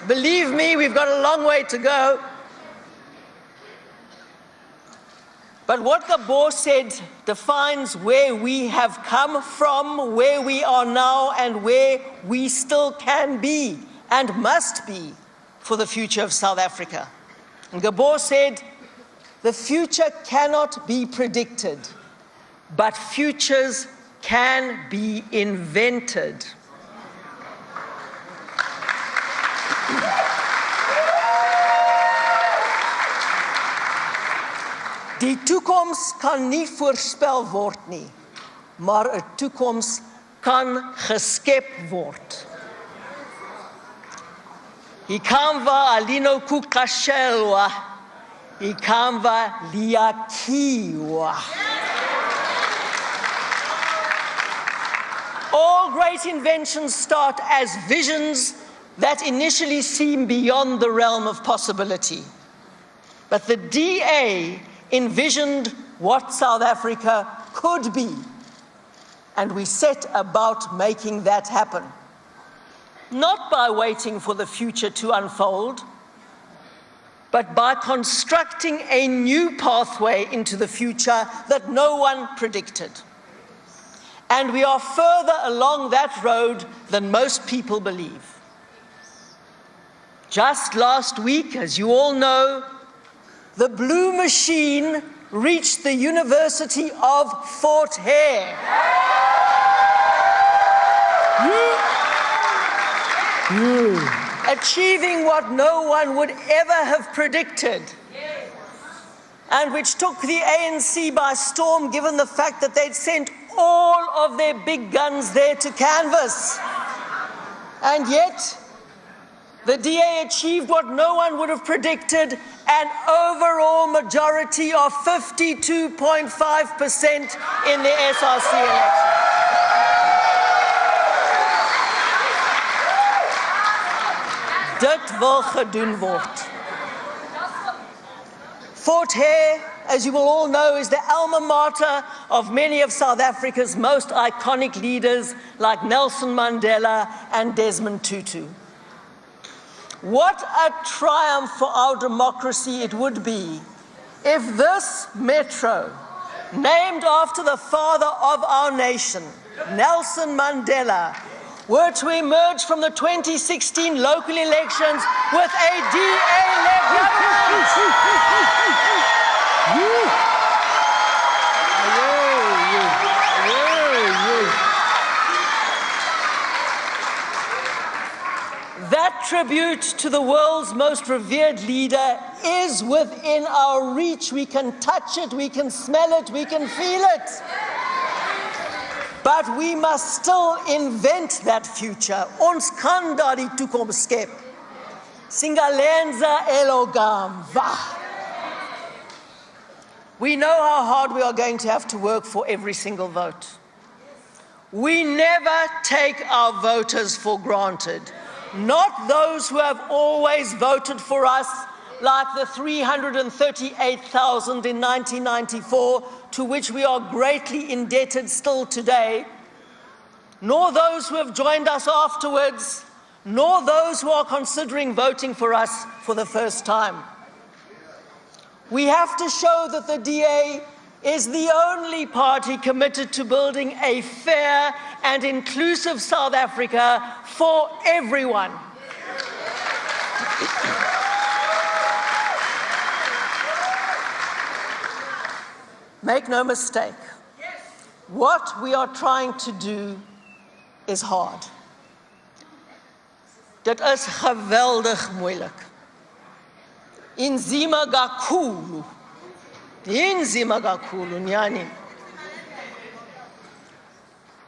Believe me, we've got a long way to go. But what Gabor said defines where we have come from, where we are now, and where we still can be and must be for the future of South Africa. And Gabor said, the future cannot be predicted, but futures can be invented. Die toekoms kan nie voorspel word nie, maar 'n toekoms kan geskep word. Ikamva alino kukashelwa, ikamva liyakiwa. All great inventions start as visions that initially seem beyond the realm of possibility. But the DA envisioned what South Africa could be, and we set about making that happen. Not by waiting for the future to unfold, but by constructing a new pathway into the future that no one predicted. And we are further along that road than most people believe. Just last week, as you all know, the blue machine reached the University of Fort Hare. Achieving what no one would ever have predicted, and which took the ANC by storm, given the fact that they'd sent all of their big guns there to canvass. And yet, the DA achieved what no one would have predicted, an overall majority of 52.5% in the SRC election. Dit wil gedoen word. Fort Hare, as you will all know, is the alma mater of many of South Africa's most iconic leaders like Nelson Mandela and Desmond Tutu. What a triumph for our democracy it would be if this metro, named after the father of our nation, Nelson Mandela, were to emerge from the 2016 local elections with a DA-led government. That tribute to the world's most revered leader is within our reach. We can touch it, we can smell it, we can feel it. But we must still invent that future. Ons kan daardie toekoms skep. Singalenza elogamba. We know how hard we are going to have to work for every single vote. We never take our voters for granted. Not those who have always voted for us, like the 338,000 in 1994, to which we are greatly indebted still today, nor those who have joined us afterwards, nor those who are considering voting for us for the first time. We have to show that the DA is the only party committed to building a fair and inclusive South Africa for everyone. Make no mistake, what we are trying to do is hard. Dit is geweldig moeilik. Inzima kakhulu. Inzima kakhulu, nyani.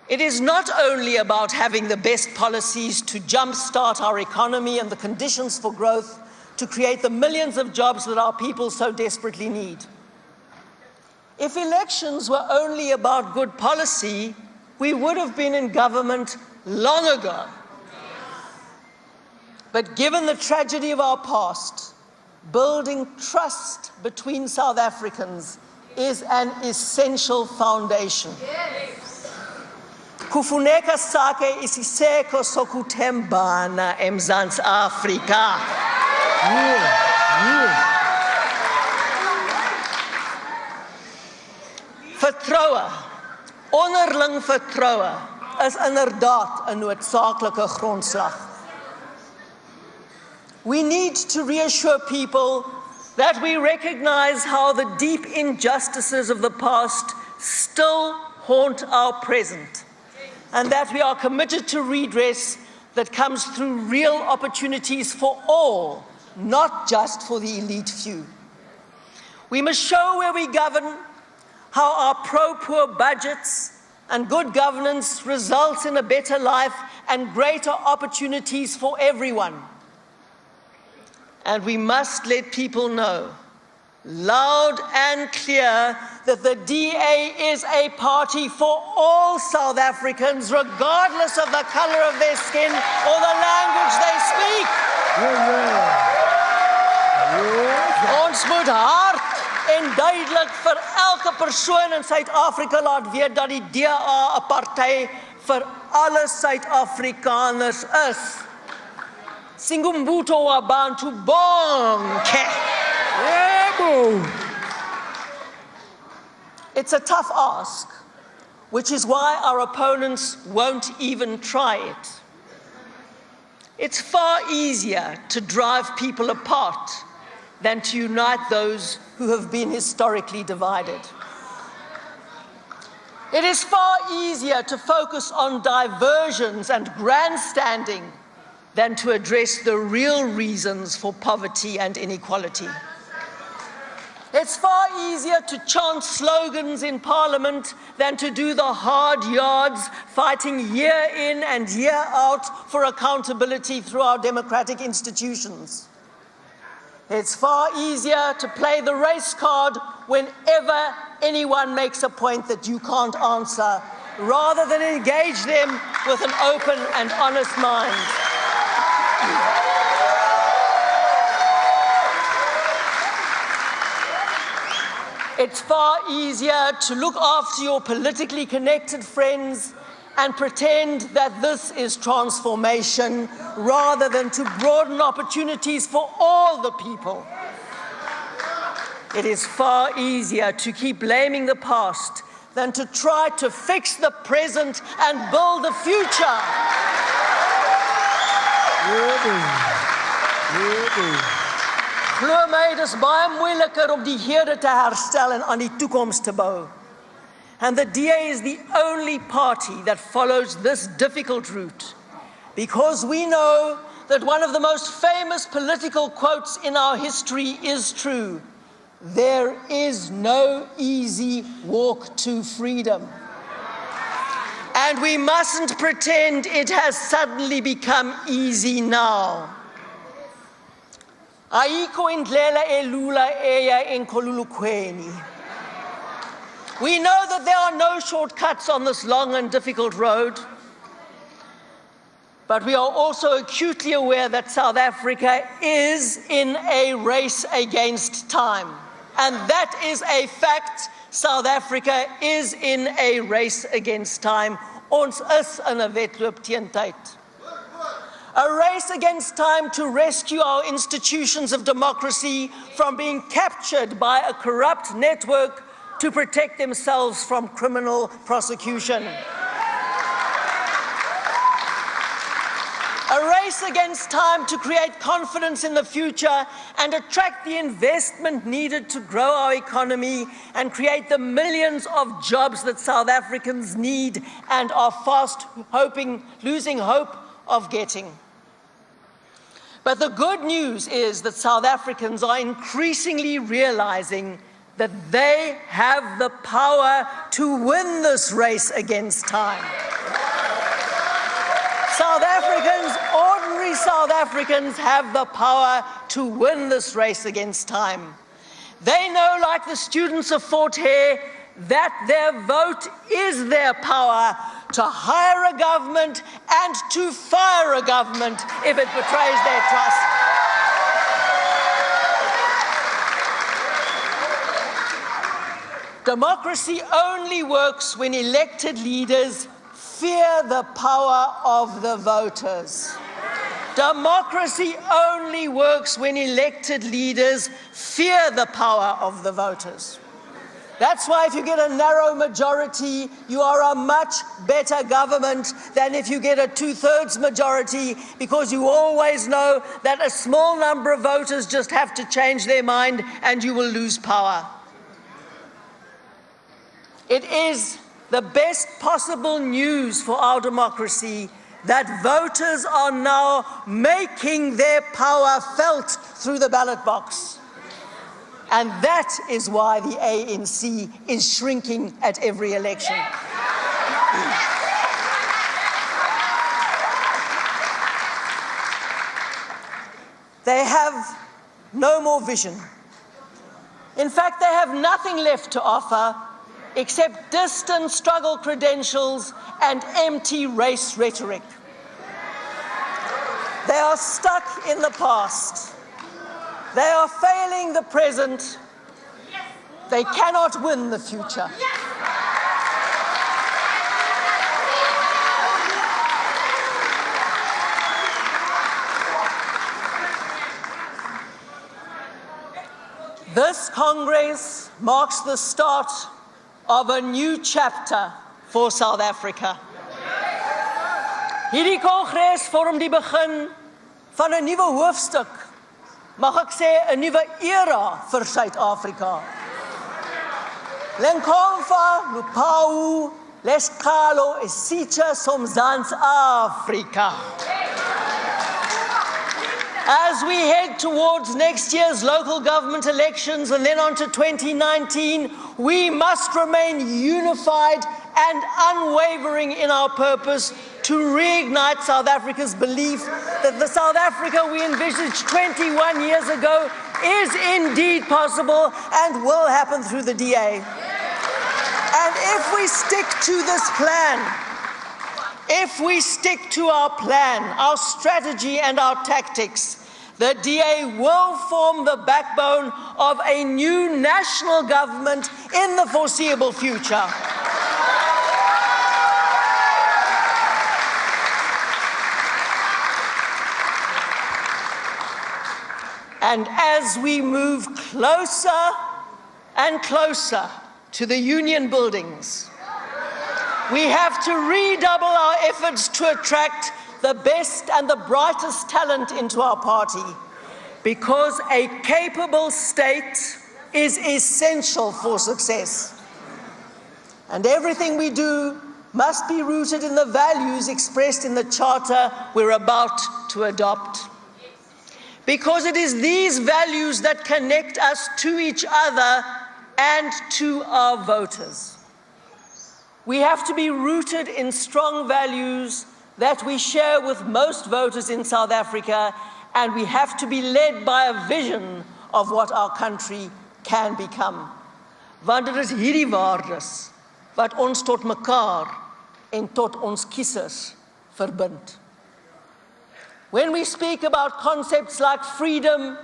It is not only about having the best policies to jumpstart our economy and the conditions for growth to create the millions of jobs that our people so desperately need. If elections were only about good policy, we would have been in government long ago. But given the tragedy of our past, building trust between South Africans is an essential foundation. Kufuneka sakhe isiseko sokuthembana eMzantsi Afrika. Vertroue, onderling vertroue, is inderdaad 'n noodsaaklike grondslag. We need to reassure people that we recognize how the deep injustices of the past still haunt our present, and that we are committed to redress that comes through real opportunities for all, not just for the elite few. We must show where we govern how our pro-poor budgets and good governance results in a better life and greater opportunities for everyone. And we must let people know, loud and clear, that the DA is a party for all South Africans, regardless of the color of their skin or the language they speak. Ons moet hard en duidelik vir elke persoon in Suid-Afrika laat weet dat die DA 'n party vir alle Suid-Afrikaners is. Singumbuto wabantu bonke. It's a tough ask, which is why our opponents won't even try it. It's far easier to drive people apart than to unite those who have been historically divided. It is far easier to focus on diversions and grandstanding than to address the real reasons for poverty and inequality. It's far easier to chant slogans in Parliament than to do the hard yards, fighting year in and year out for accountability through our democratic institutions. It's far easier to play the race card whenever anyone makes a point that you can't answer, rather than engage them with an open and honest mind. It's far easier to look after your politically connected friends and pretend that this is transformation, rather than to broaden opportunities for all the people. It is far easier to keep blaming the past than to try to fix the present and build the future. Glo my, dis baie moeiliker om die hede te herstel en aan die toekoms te bou. And the DA is the only party that follows this difficult route, because we know that one of the most famous political quotes in our history is true: there is no easy walk to freedom. And we mustn't pretend it has suddenly become easy now. Ayikho indlela elula eya enkolulukweni. We know that there are no shortcuts on this long and difficult road, but we are also acutely aware that South Africa is in a race against time. And that is a fact. South Africa is in a race against time. Ons is in 'n wedloop teen tyd. A race against time to rescue our institutions of democracy from being captured by a corrupt network to protect themselves from criminal prosecution. A race against time to create confidence in the future and attract the investment needed to grow our economy and create the millions of jobs that South Africans need and are fast losing hope of getting. But the good news is that South Africans are increasingly realizing that they have the power to win this race against time. South Africans, ordinary South Africans, have the power to win this race against time. They know, like the students of Fort Hare, that their vote is their power to hire a government and to fire a government if it betrays their trust. Democracy only works when elected leaders fear the power of the voters. Democracy only works when elected leaders fear the power of the voters. That's why if you get a narrow majority, you are a much better government than if you get a 2/3 majority, because you always know that a small number of voters just have to change their mind and you will lose power. It is the best possible news for our democracy that voters are now making their power felt through the ballot box. And that is why the ANC is shrinking at every election. They have no more vision. In fact, they have nothing left to offer except distant struggle credentials and empty race rhetoric. They are stuck in the past. They are failing the present. They cannot win the future. This Congress marks the start of a new chapter for South Africa. Hierdie Kongres vorm die begin van 'n nuwe hoofstuk, mag ek sê 'n nuwe era vir Suid-Afrika. Lenkomfa lupau lesiqalo esitsha soMzantsi Afrika. As we head towards next year's local government elections and then on to 2019, we must remain unified and unwavering in our purpose to reignite South Africa's belief that the South Africa we envisaged 21 years ago is indeed possible and will happen through the DA. And if we stick to this plan, if we stick to our plan, our strategy and our tactics, the DA will form the backbone of a new national government in the foreseeable future. And as we move closer and closer to the union buildings, we have to redouble our efforts to attract the best and the brightest talent into our party, because a capable state is essential for success. And everything we do must be rooted in the values expressed in the charter we're about to adopt. Because it is these values that connect us to each other and to our voters. We have to be rooted in strong values that we share with most voters in South Africa, and we have to be led by a vision of what our country can become. Want dit is hierdie waardes wat ons tot mekaar en tot ons kiesers verbind. When we speak about concepts like freedom,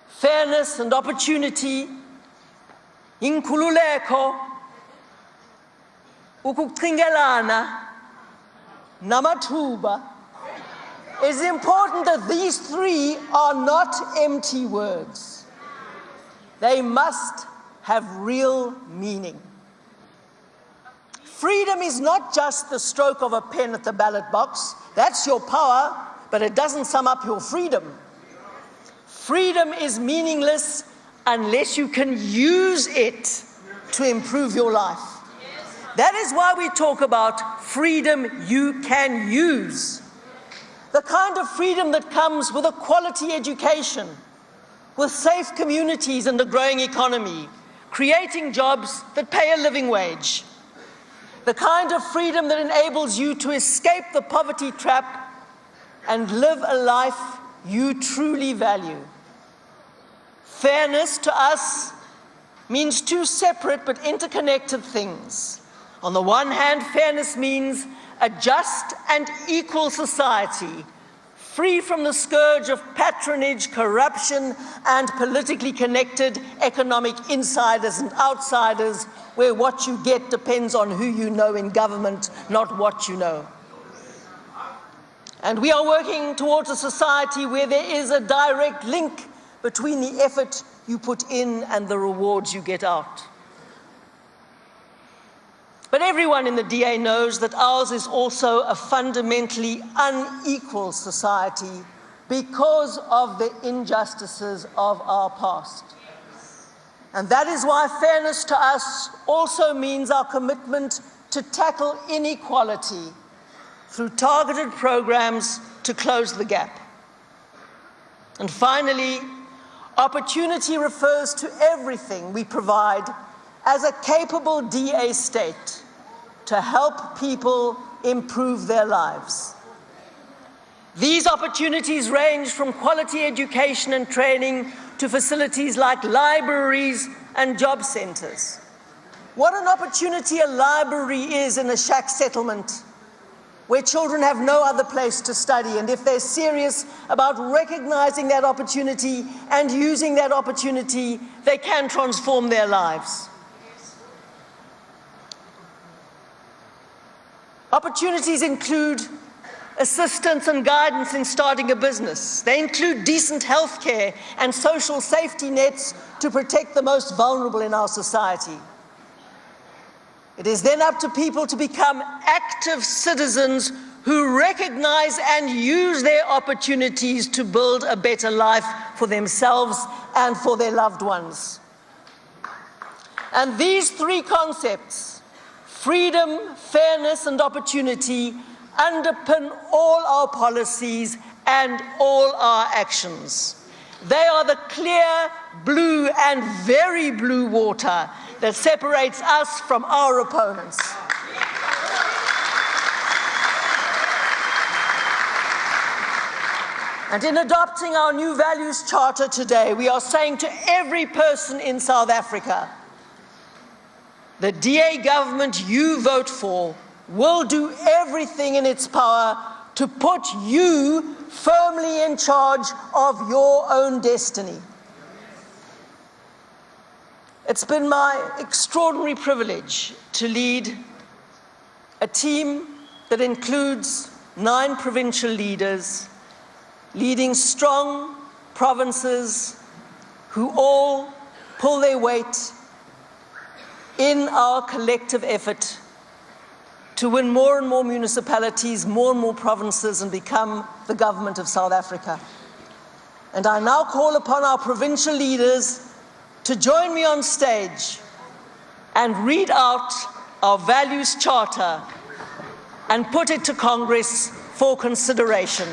fairness and opportunity, inkululeko, ukucingelana, namathuba, it's important that these three are not empty words. They must have real meaning. Freedom is not just the stroke of a pen at the ballot box. That's your power, but it doesn't sum up your freedom. Freedom is meaningless unless you can use it to improve your life. That is why we talk about freedom you can use. The kind of freedom that comes with a quality education, with safe communities and a growing economy, creating jobs that pay a living wage. The kind of freedom that enables you to escape the poverty trap and live a life you truly value. Fairness to us means two separate but interconnected things. On the one hand, fairness means a just and equal society free from the scourge of patronage, corruption, and politically connected economic insiders and outsiders, where what you get depends on who you know in government, not what you know. And we are working towards a society where there is a direct link between the effort you put in and the rewards you get out. But everyone in the DA knows that ours is also a fundamentally unequal society because of the injustices of our past. And that is why fairness to us also means our commitment to tackle inequality through targeted programs to close the gap. And finally, opportunity refers to everything we provide as a capable DA state to help people improve their lives. These opportunities range from quality education and training to facilities like libraries and job centres. What an opportunity a library is in a shack settlement where children have no other place to study, and if they're serious about recognizing that opportunity and using that opportunity, they can transform their lives. Opportunities include assistance and guidance in starting a business. They include decent health care and social safety nets to protect the most vulnerable in our society. It is then up to people to become active citizens who recognize and use their opportunities to build a better life for themselves and for their loved ones. And these three concepts, freedom, fairness, and opportunity, underpin all our policies and all our actions. They are the clear blue and very blue water that separates us from our opponents. And in adopting our new values charter today, we are saying to every person in South Africa, the DA government you vote for will do everything in its power to put you firmly in charge of your own destiny. It's been my extraordinary privilege to lead a team that includes 9 provincial leaders, leading strong provinces who all pull their weight in our collective effort to win more and more municipalities, more and more provinces, and become the government of South Africa. And I now call upon our provincial leaders to join me on stage and read out our values charter and put it to Congress for consideration.